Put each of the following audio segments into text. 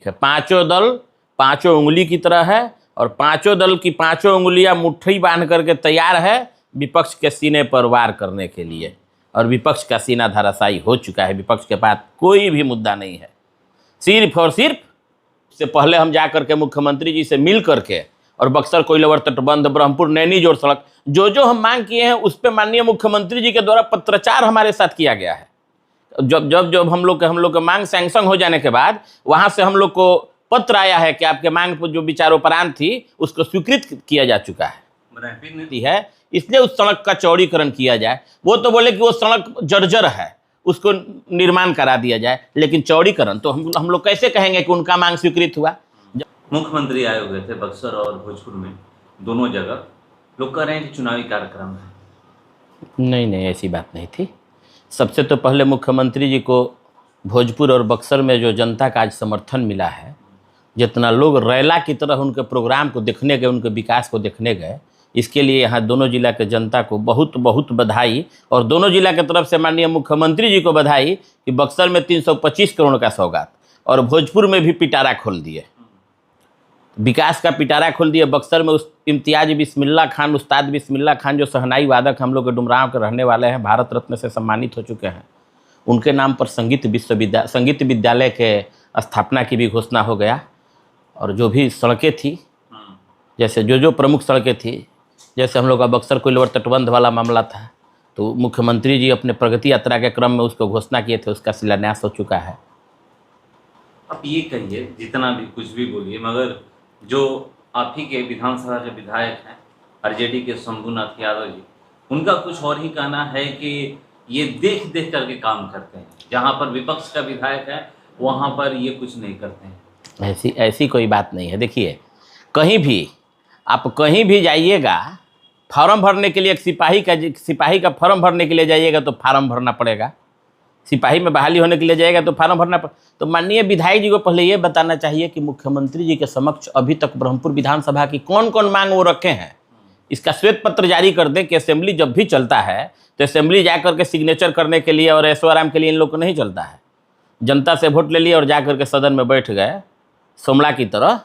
है। पांचों दल पांचों उंगली की तरह है और पांचों दल की पांचों उंगलियां मुट्ठी बांध करके तैयार है विपक्ष के सीने पर वार करने के लिए। और विपक्ष का सीना धराशायी हो चुका है। विपक्ष के पास कोई भी मुद्दा नहीं है। सिर्फ और सिर्फ से पहले हम जा करके मुख्यमंत्री जी से मिल करके और बक्सर कोइलवर तटबंध, ब्रह्मपुर नैनी जोड़ सड़क जो हम मांग किए हैं उस पर माननीय मुख्यमंत्री जी के द्वारा पत्राचार हमारे साथ किया गया है। जब हम लोग का मांग सैंक्शन हो जाने के बाद वहां से हम लोग को पत्र आया है कि आपके मांग पर जो विचारोपरांत थी उसको स्वीकृत किया जा चुका है। इसलिए उस सड़क का चौड़ीकरण किया जाए। वो तो बोले कि वो सड़क जर्जर है, उसको निर्माण करा दिया जाए, लेकिन चौड़ीकरण तो हम लोग कैसे कहेंगे कि उनका मांग स्वीकृत हुआ। मुख्यमंत्री आए हुए थे बक्सर और भोजपुर में, दोनों जगह लोग कह रहे हैं कि चुनावी कार्यक्रम है। नहीं, ऐसी बात नहीं थी। सबसे तो पहले मुख्यमंत्री जी को भोजपुर और बक्सर में जो जनता का आज समर्थन मिला है, जितना लोग रैला की तरह उनके प्रोग्राम को देखने गए, उनके विकास को देखने गए, इसके लिए यहाँ दोनों जिला के जनता को बहुत बहुत बधाई। और दोनों जिला की तरफ से माननीय मुख्यमंत्री जी को बधाई कि बक्सर में 325 करोड़ का सौगात और भोजपुर में भी पिटारा खोल दिए, विकास का पिटारा खोल दिए। बक्सर में उस इम्तियाज बिस्मिल्ला खान, उस्ताद बिस्मिल्ला खान जो सहनाई वादक हम लोग के डुमरांव के रहने वाले हैं, भारत रत्न से सम्मानित हो चुके हैं, उनके नाम पर संगीत विद्यालय के स्थापना की भी घोषणा हो गया। और जो भी सड़कें थी, जैसे जो प्रमुख सड़कें थी, जैसे हम लोग का बक्सर कोइलवर तटबंध वाला मामला था, तो मुख्यमंत्री जी अपने प्रगति यात्रा के क्रम में उसको घोषणा किए थे, उसका शिलान्यास हो चुका है। अब ये कहिए, जितना भी कुछ भी बोलिए, मगर जो आप ही के विधानसभा के विधायक हैं आरजेडी के शंभूनाथ यादव जी, उनका कुछ और ही कहना है कि ये देख देख करके काम करते हैं, जहाँ पर विपक्ष का विधायक है वहाँ पर ये कुछ नहीं करते हैं। ऐसी कोई बात नहीं है। देखिए, आप कहीं भी जाइएगा, फॉर्म भरने के लिए एक सिपाही का फॉर्म भरने के लिए जाइएगा तो फॉर्म भरना पड़ेगा। सिपाही में बहाली होने के लिए जाएगा तो फॉर्म भरना पड़ेगा। तो माननीय विधायक जी को पहले ये बताना चाहिए कि मुख्यमंत्री जी के समक्ष अभी तक ब्रह्मपुर विधानसभा की कौन कौन मांग वो रखे हैं, इसका श्वेत पत्र जारी कर दें कि असेंबली जब भी चलता है तो असेंबली जा करके सिग्नेचर करने के लिए और ऐशो आराम के लिए इन लोग को नहीं चलता है। जनता से वोट ले लिए और जा करके सदन में बैठ गए सोमला की तरह,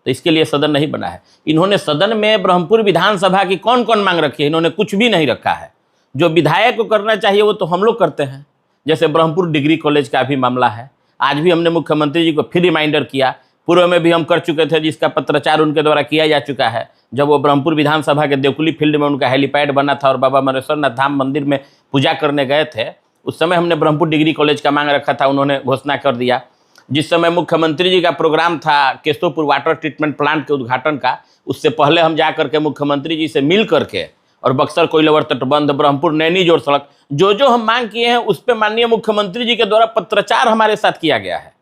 तो इसके लिए सदन नहीं बना है। इन्होंने सदन में ब्रह्मपुर विधानसभा की कौन कौन मांग रखी है, इन्होंने कुछ भी नहीं रखा है। जो विधायक को करना चाहिए वो तो हम लोग करते हैं। जैसे ब्रह्मपुर डिग्री कॉलेज का भी मामला है, आज भी हमने मुख्यमंत्री जी को फिर रिमाइंडर किया, पूर्व में भी हम कर चुके थे, जिसका पत्राचार उनके द्वारा किया जा चुका है। जब वो ब्रह्मपुर विधानसभा के देवकुली फील्ड में उनका हेलीपैड बना था और बाबा मरेश्वरनाथ धाम मंदिर में पूजा करने गए थे, उस समय हमने ब्रह्मपुर डिग्री कॉलेज का मांग रखा था, उन्होंने घोषणा कर दिया। जिस समय मुख्यमंत्री जी का प्रोग्राम था केशवपुर वाटर ट्रीटमेंट प्लांट के उद्घाटन का, उससे पहले हम जा करके मुख्यमंत्री जी से मिल करके और बक्सर कोइलवर तटबंध, ब्रह्मपुर नैनी जोड़ सड़क जो हम मांग किए हैं उस पर माननीय मुख्यमंत्री जी के द्वारा पत्राचार हमारे साथ किया गया है।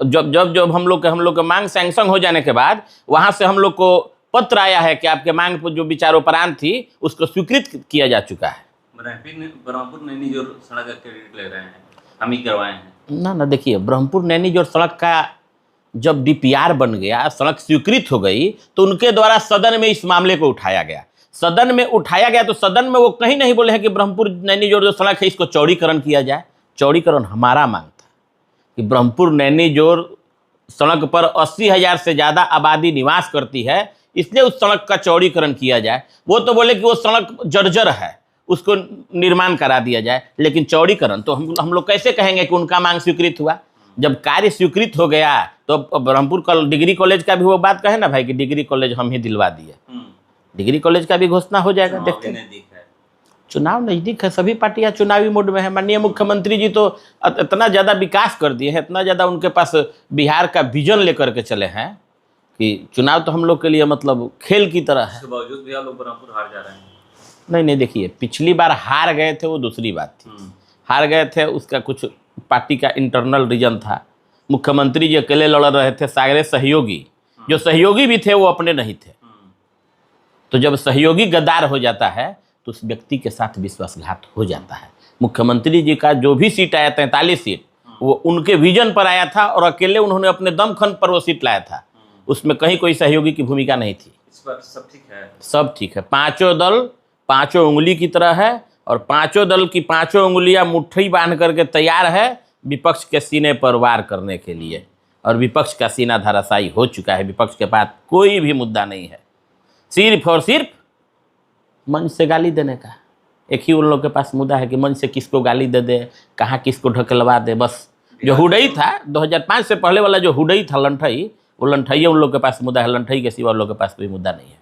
जब हम लोग का मांग सैंक्शन हो जाने के बाद वहां से हम लोग को पत्र आया है कि आपके मांग पर जो विचारोपरांत थी उसको स्वीकृत किया जा चुका है। ब्रह्मपुर नैनी जोड़ सड़क का क्रेडिट ले रहे हैं, हम ही करवाए हैं ना। देखिए, ब्रह्मपुर नैनी जोड़ सड़क का जब डीपीआर बन गया, सड़क स्वीकृत हो गई, तो उनके द्वारा सदन में इस मामले को उठाया गया। तो सदन में वो कहीं नहीं बोले हैं कि ब्रह्मपुर नैनी जोड़ जो सड़क है इसको चौड़ीकरण किया जाए। चौड़ीकरण हमारा मांग था कि ब्रह्मपुर नैनी जोड़ सड़क पर 80,000 से ज़्यादा आबादी निवास करती है, इसलिए उस सड़क का चौड़ीकरण किया जाए। वो तो बोले कि वो सड़क जर्जर है, उसको निर्माण करा दिया जाए, लेकिन चौड़ीकरण तो हम लोग कैसे कहेंगे कि उनका मांग स्वीकृत हुआ। जब कार्य स्वीकृत हो गया तो ब्रह्मपुर डिग्री कॉलेज का भी वो बात कहे ना भाई कि डिग्री कॉलेज हम ही दिलवा दिए, डिग्री कॉलेज का भी घोषणा हो जाएगा। देखते हैं, चुनाव नज़दीक है, सभी पार्टियां चुनावी मोड में है। माननीय मुख्यमंत्री जी तो इतना ज़्यादा विकास कर दिए हैं, इतना ज़्यादा उनके पास बिहार का विजन लेकर के चले हैं कि चुनाव तो हम लोग के लिए मतलब खेल की तरह है। इसके बावजूद भी आप लोग ब्रह्मपुर हार जा रहे हैं। नहीं, देखिए, पिछली बार हार गए थे वो दूसरी बात थी। हार गए थे, उसका कुछ पार्टी का इंटरनल रीजन था। मुख्यमंत्री जी अकेले लड़ रहे थे, सारे सहयोगी जो सहयोगी भी थे वो अपने नहीं थे। तो जब सहयोगी गद्दार हो जाता है तो उस व्यक्ति के साथ विश्वासघात हो जाता है। मुख्यमंत्री जी का जो भी सीट आया 43 सीट वो उनके विजन पर आया था और अकेले उन्होंने अपने दमखम पर वो सीट लाया था, उसमें कहीं कोई सहयोगी की भूमिका नहीं थी। इस बार सब ठीक है, सब ठीक है। पांचों दल पांचों उंगली की तरह है और पांचों दल की पांचों उंगलियां मुट्ठी बांध करके तैयार है विपक्ष के सीने पर वार करने के लिए। और विपक्ष का सीना धराशायी हो चुका है। विपक्ष के पास कोई भी मुद्दा नहीं है, सिर्फ और सिर्फ मंच से गाली देने का। एक ही उन लोग के पास मुद्दा है कि मंच से किसको गाली दे दे, कहाँ किसको ढकेलवा दे। बस जो हुडई था 2005 से पहले वाला जो हुडई था लंठई, वो लंठई उन लोग के पास मुद्दा है। लंठई के सिवा उन लोग के पास कोई मुद्दा नहीं है।